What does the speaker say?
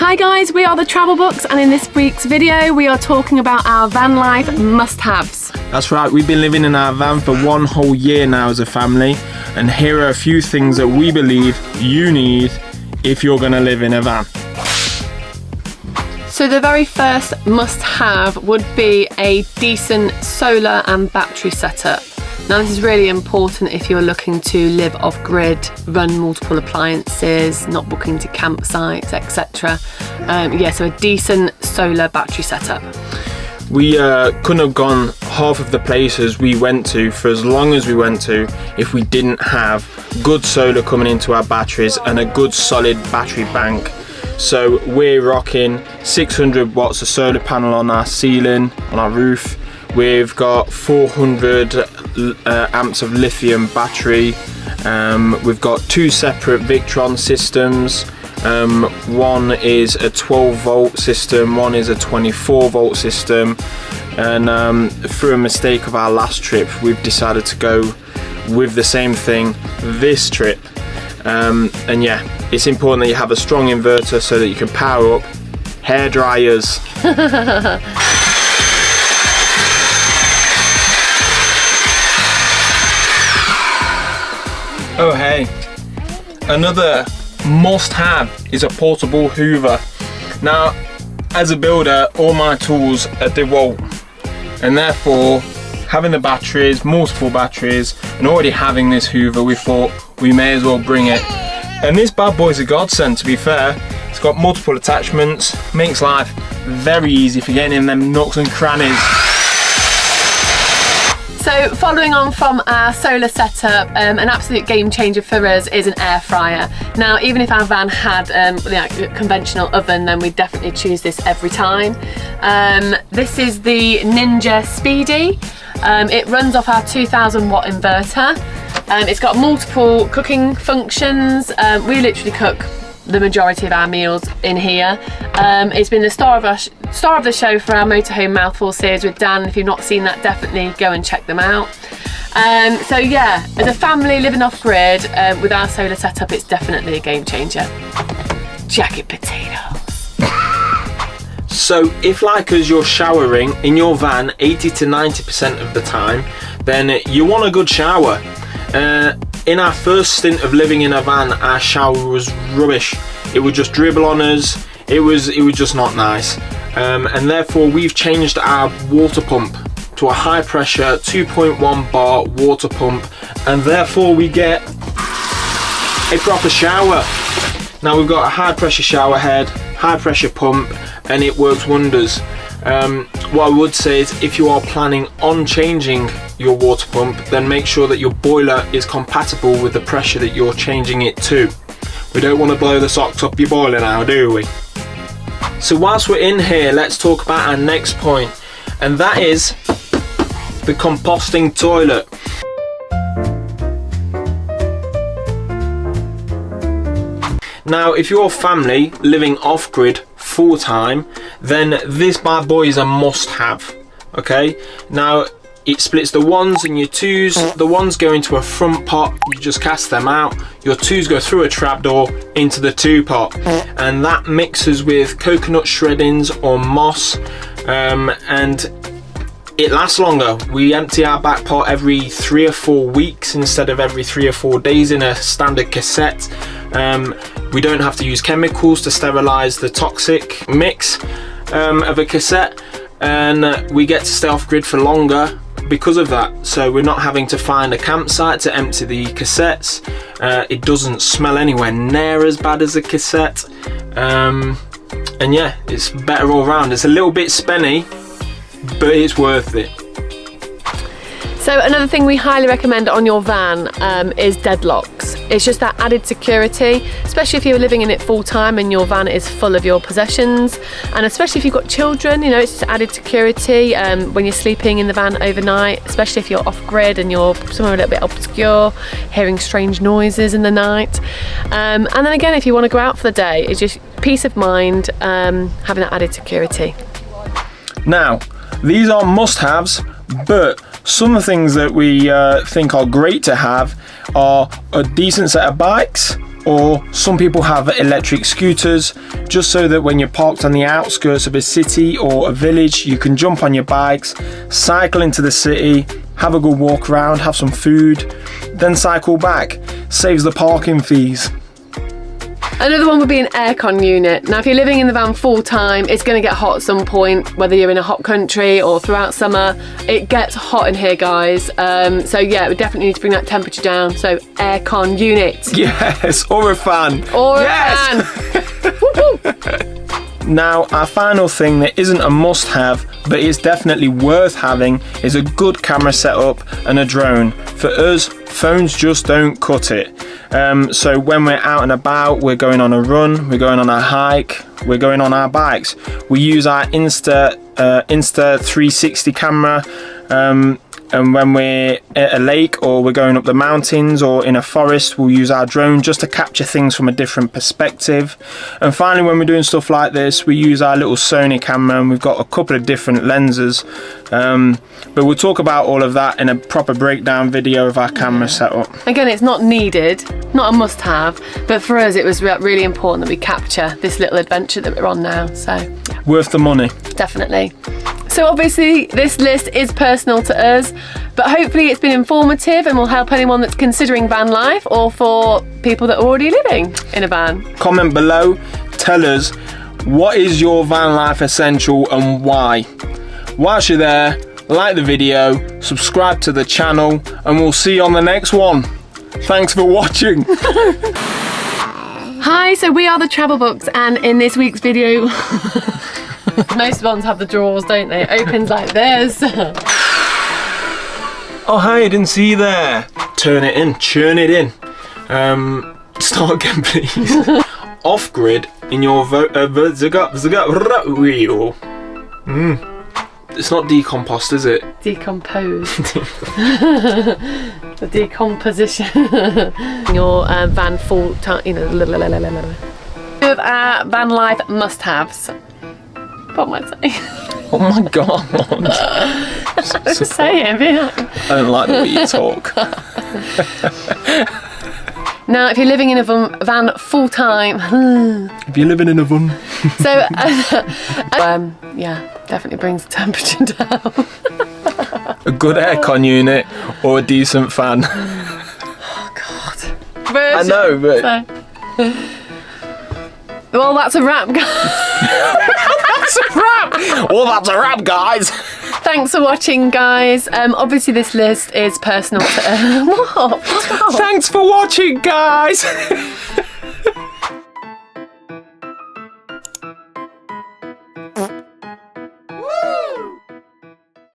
Hi guys, we are the Travel Books, and in this week's video we are talking about our van life must-haves. That's right, we've been living in our van for 1 whole year now as a family, and here are a few things that we believe you need if you're going to live in a van. So the very first must-have would be a decent solar and battery setup. Now this is really important if you're looking to live off-grid, run multiple appliances, not book into campsites, etc. So a decent solar battery setup. We couldn't have gone half of the places we went to for as long as we went to if we didn't have good solar coming into our batteries and a good solid battery bank. So we're rocking 600 watts of solar panel on our ceiling, on our roof. We've got 400 amps of lithium battery. We've got 2 separate Victron systems. One is a 12 volt system, one is a 24 volt system. And through a mistake of our last trip, we've decided to go with the same thing this trip. And yeah, it's important that you have a strong inverter so that you can power up hair dryers. Oh hey, another must-have is a portable hoover. Now, as a builder, all my tools are Dewalt, and therefore having the batteries, multiple batteries, and already having this hoover, we thought we may as well bring it. And this bad boy's a godsend, to be fair. It's got multiple attachments, makes life very easy for getting in them nooks and crannies. So following on from our solar setup, an absolute game changer for us is an air fryer. Now, even if our van had a conventional oven, then we'd definitely choose this every time. This is the Ninja Speedy. It runs off our 2000 watt inverter. It's got multiple cooking functions. We literally cook the majority of our meals in here. It's been the star of the show for our motorhome mouthful series with Dan. If you've not seen that, definitely go and check them out. So yeah, as a family living off grid with our solar setup, it's definitely a game changer. Jacket potatoes. So if, like us, you're showering in your van 80 to 90% of the time, then you want a good shower. In our first stint of living in a van, our shower was rubbish. It would just dribble on us. It was just not nice. And therefore we've changed our water pump to a high pressure 2.1 bar water pump, and therefore we get a proper shower. Now we've got a high pressure shower head, high pressure pump, and it works wonders. What I would say is, if you are planning on changing your water pump, then make sure that your boiler is compatible with the pressure that you're changing it to. We don't want to blow the socks up your boiler now, do we? So whilst we're in here, let's talk about our next point, and that is the composting toilet. Now, if you're a family living off-grid full-time, then this bad boy is a must-have. Okay, now it splits the ones and your twos. The ones go into a front pot, you just cast them out. Your twos go through a trapdoor into the 2 pot, and that mixes with coconut shreddings or moss, and it lasts longer. We empty our back pot every 3 or 4 weeks instead of every 3 or 4 days in a standard cassette. We don't have to use chemicals to sterilize the toxic mix of a cassette, and we get to stay off grid for longer because of that. So we're not having to find a campsite to empty the cassettes. It doesn't smell anywhere near as bad as a cassette, and yeah, it's better all round. It's a little bit spenny, but it's worth it. So another thing we highly recommend on your van is deadlocks. It's just that added security, especially if you're living in it full time and your van is full of your possessions, and especially if you've got children, you know, it's just added security when you're sleeping in the van overnight, especially if you're off grid and you're somewhere a little bit obscure, hearing strange noises in the night. And then again, if you want to go out for the day, it's just peace of mind, having that added security. Now, these are must-haves, but some of the things that we think are great to have are a decent set of bikes, Or some people have electric scooters, just so that when you're parked on the outskirts of a city or a village, you can jump on your bikes, cycle into the city, have a good walk around, have some food, then cycle back. Saves the parking fees. Another one would be an aircon unit. Now, if you're living in the van full time, it's going to get hot at some point, whether you're in a hot country or throughout summer. It gets hot in here, guys. So yeah, we definitely need to bring that temperature down. So aircon unit. Yes, or a fan. Or yes. a fan. Woo-hoo. Now, our final thing that isn't a must-have, but is definitely worth having, is a good camera setup and a drone. For us, phones just don't cut it. So when we're out and about, we're going on a run, we're going on a hike, we're going on our bikes, we use our Insta 360 camera. And when we're at a lake or we're going up the mountains or in a forest, we'll use our drone just to capture things from a different perspective. And finally, when we're doing stuff like this, we use our little Sony camera, and we've got a couple of different lenses. But we'll talk about all of that in a proper breakdown video of our camera setup. Again, it's not needed, not a must-have, but for us it was really important that we capture this little adventure that we're on now. So yeah. Worth the money. Definitely. So obviously this list is personal to us, but hopefully it's been informative and will help anyone that's considering van life, or for people that are already living in a van. Comment below, tell us, what is your van life essential and why? Whilst you're there, like the video, subscribe to the channel, and we'll see you on the next one. Thanks for watching. Hi, so we are the Travel Books, and in this week's video, most ones have the drawers, don't they? It opens like this. Oh, hi, I didn't see you there. Turn it in, churn it in. Start again, please. Off grid in your wheel. It's not decompost, is it? Decomposed. The decomposition. Your van full time, you know. Of our van life must-haves. What am I saying? Oh my god. Just say it. I don't like the way you talk. Now, if you're living in a van full time, if you're living in a van, so yeah, definitely brings the temperature down. A good aircon unit or a decent fan. Oh god. I know, but well, that's a wrap, guys. That's a wrap. Well, that's a wrap, guys. Thanks for watching, guys. Obviously this list is personal to what? Thanks for watching, guys.